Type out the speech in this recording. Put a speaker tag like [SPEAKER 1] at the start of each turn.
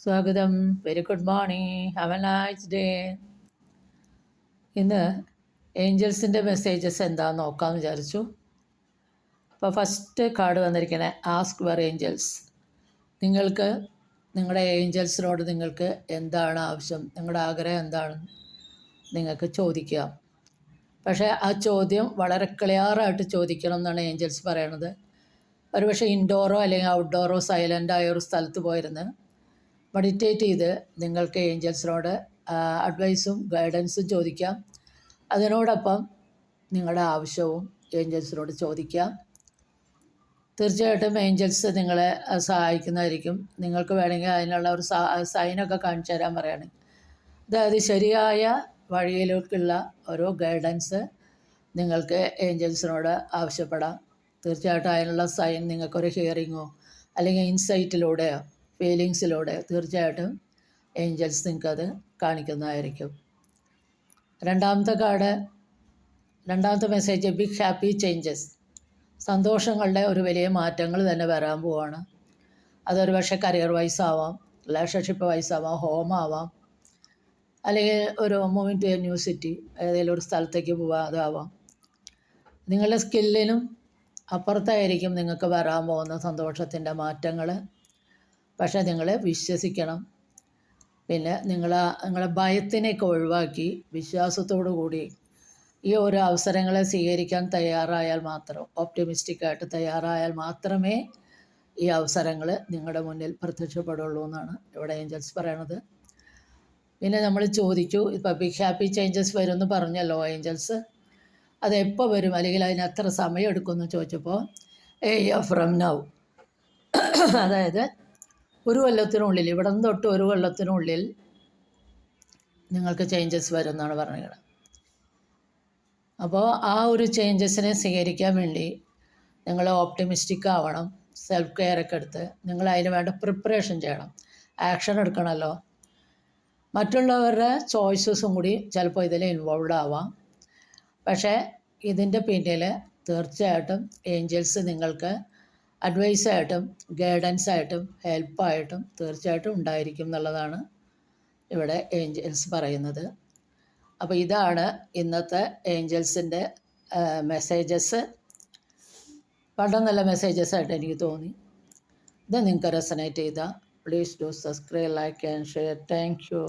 [SPEAKER 1] സ്വാഗതം. Very good morning. Have a nice day. ഇന്ന് ഏഞ്ചൽസിൻ്റെ മെസ്സേജസ് എന്താണെന്ന് നോക്കാമെന്ന് വിചാരിച്ചു. അപ്പോൾ ഫസ്റ്റ് കാർഡ് വന്നിരിക്കണേ ആസ്ക് യുവർ ഏഞ്ചൽസ്. നിങ്ങൾക്ക് നിങ്ങളുടെ ഏഞ്ചൽസിനോട് നിങ്ങൾക്ക് എന്താണ് ആവശ്യം, നിങ്ങളുടെ ആഗ്രഹം എന്താണെന്ന് നിങ്ങൾക്ക് ചോദിക്കാം. പക്ഷേ ആ ചോദ്യം വളരെ ക്ലിയറായിട്ട് ചോദിക്കണം എന്നാണ് ഏഞ്ചൽസ് പറയണത്. ഒരുപക്ഷെ ഇൻഡോറോ അല്ലെങ്കിൽ ഔട്ട്ഡോറോ സൈലൻ്റായ ഒരു സ്ഥലത്ത് പോയിരുന്ന് മെഡിറ്റേറ്റ് ചെയ്ത് നിങ്ങൾക്ക് ഏഞ്ചൽസിനോട് അഡ്വൈസും ഗൈഡൻസും ചോദിക്കാം. അതിനോടൊപ്പം നിങ്ങളുടെ ആവശ്യവും ഏഞ്ചൽസിനോട് ചോദിക്കാം. തീർച്ചയായിട്ടും ഏഞ്ചൽസ് നിങ്ങളെ സഹായിക്കുന്നതായിരിക്കും. നിങ്ങൾക്ക് വേണമെങ്കിൽ അതിനുള്ള ഒരു സൈനൊക്കെ കാണിച്ചു തരാൻ പറയുകയാണെങ്കിൽ, അതായത് ശരിയായ വഴിയിലേക്കുള്ള ഒരു ഗൈഡൻസ് നിങ്ങൾക്ക് ഏഞ്ചൽസിനോട് ആവശ്യപ്പെടാം. തീർച്ചയായിട്ടും അതിനുള്ള സൈൻ നിങ്ങൾക്കൊരു ഹിയറിങ്ങോ അല്ലെങ്കിൽ ഇൻസൈറ്റിലൂടെയോ ഫീലിങ്സിലൂടെ തീർച്ചയായിട്ടും ഏഞ്ചൽസ് നിങ്ങൾക്കത് കാണിക്കുന്നതായിരിക്കും. രണ്ടാമത്തെ മെസ്സേജ് ബിഗ് ഹാപ്പി ചേഞ്ചസ്. സന്തോഷങ്ങളുടെ ഒരു വലിയ മാറ്റങ്ങൾ തന്നെ വരാൻ പോവാണ്. അതൊരു പക്ഷേ കരിയർ വൈസ് ആവാം, റിലേഷൻഷിപ്പ് വൈസ് ആവാം, ഹോം ആവാം, അല്ലെങ്കിൽ ഒരു moving to a new city, ഏതെങ്കിലും ഒരു സ്ഥലത്തേക്ക് പോവാം, അതാവാം. നിങ്ങളുടെ സ്കില്ലിനും അപ്പുറത്തായിരിക്കും നിങ്ങൾക്ക് വരാൻ പോകുന്ന സന്തോഷത്തിൻ്റെ മാറ്റങ്ങൾ. പക്ഷേ നിങ്ങൾ വിശ്വസിക്കണം. പിന്നെ നിങ്ങളെ ഭയത്തിനെയൊക്കെ ഒഴിവാക്കി വിശ്വാസത്തോടു കൂടി ഈ ഓരോ അവസരങ്ങളെ സ്വീകരിക്കാൻ തയ്യാറായാൽ മാത്രം, ഓപ്റ്റിമിസ്റ്റിക്കായിട്ട് തയ്യാറായാൽ മാത്രമേ ഈ അവസരങ്ങൾ നിങ്ങളുടെ മുന്നിൽ പ്രത്യക്ഷപ്പെടുള്ളൂ എന്നാണ് ഇവിടെ ഏഞ്ചൽസ് പറയണത്. പിന്നെ നമ്മൾ ചോദിച്ചു, ഇപ്പോൾ ബിഗ് ഹാപ്പി ചേഞ്ചസ് വരുമെന്ന് പറഞ്ഞല്ലോ ഏഞ്ചൽസ്, അതെപ്പോൾ വരും അല്ലെങ്കിൽ അതിന് എത്ര സമയം എടുക്കുമെന്ന് ചോദിച്ചപ്പോൾ ഫ്രം നൗ, അതായത് ഒരു കൊല്ലത്തിനുള്ളിൽ, ഇവിടെ നിന്ന് തൊട്ട് ഒരു കൊല്ലത്തിനുള്ളിൽ നിങ്ങൾക്ക് ചേഞ്ചസ് വരും എന്നാണ് പറഞ്ഞത്. അപ്പോൾ ആ ഒരു ചേഞ്ചസിനെ സ്വീകരിക്കാൻ വേണ്ടി നിങ്ങൾ ഓപ്റ്റിമിസ്റ്റിക് ആവണം. സെൽഫ് കെയർ ഒക്കെ എടുത്ത് നിങ്ങൾ അതിന് വേണ്ട പ്രിപ്പറേഷൻ ചെയ്യണം, ആക്ഷൻ എടുക്കണമല്ലോ. മറ്റുള്ളവരുടെ ചോയ്സസും കൂടി ചിലപ്പോൾ ഇതിൽ ഇൻവോൾവ് ആവാം. പക്ഷേ ഇതിൻ്റെ പിന്നിൽ തീർച്ചയായിട്ടും ഏഞ്ചൽസ് നിങ്ങൾക്ക് അഡ്വൈസായിട്ടും ഗൈഡൻസായിട്ടും ഹെൽപ്പായിട്ടും തീർച്ചയായിട്ടും ഉണ്ടായിരിക്കും എന്നുള്ളതാണ് ഇവിടെ ഏഞ്ചൽസ് പറയുന്നത്. അപ്പോൾ ഇതാണ് ഇന്നത്തെ ഏഞ്ചൽസിൻ്റെ മെസ്സേജസ്. വളരെ നല്ല മെസ്സേജസ് ആയിട്ട് എനിക്ക് തോന്നി. ഇത് നിങ്ങൾക്ക് റെസനേറ്റ് ചെയ്താൽ please do subscribe, like and share. Thank you.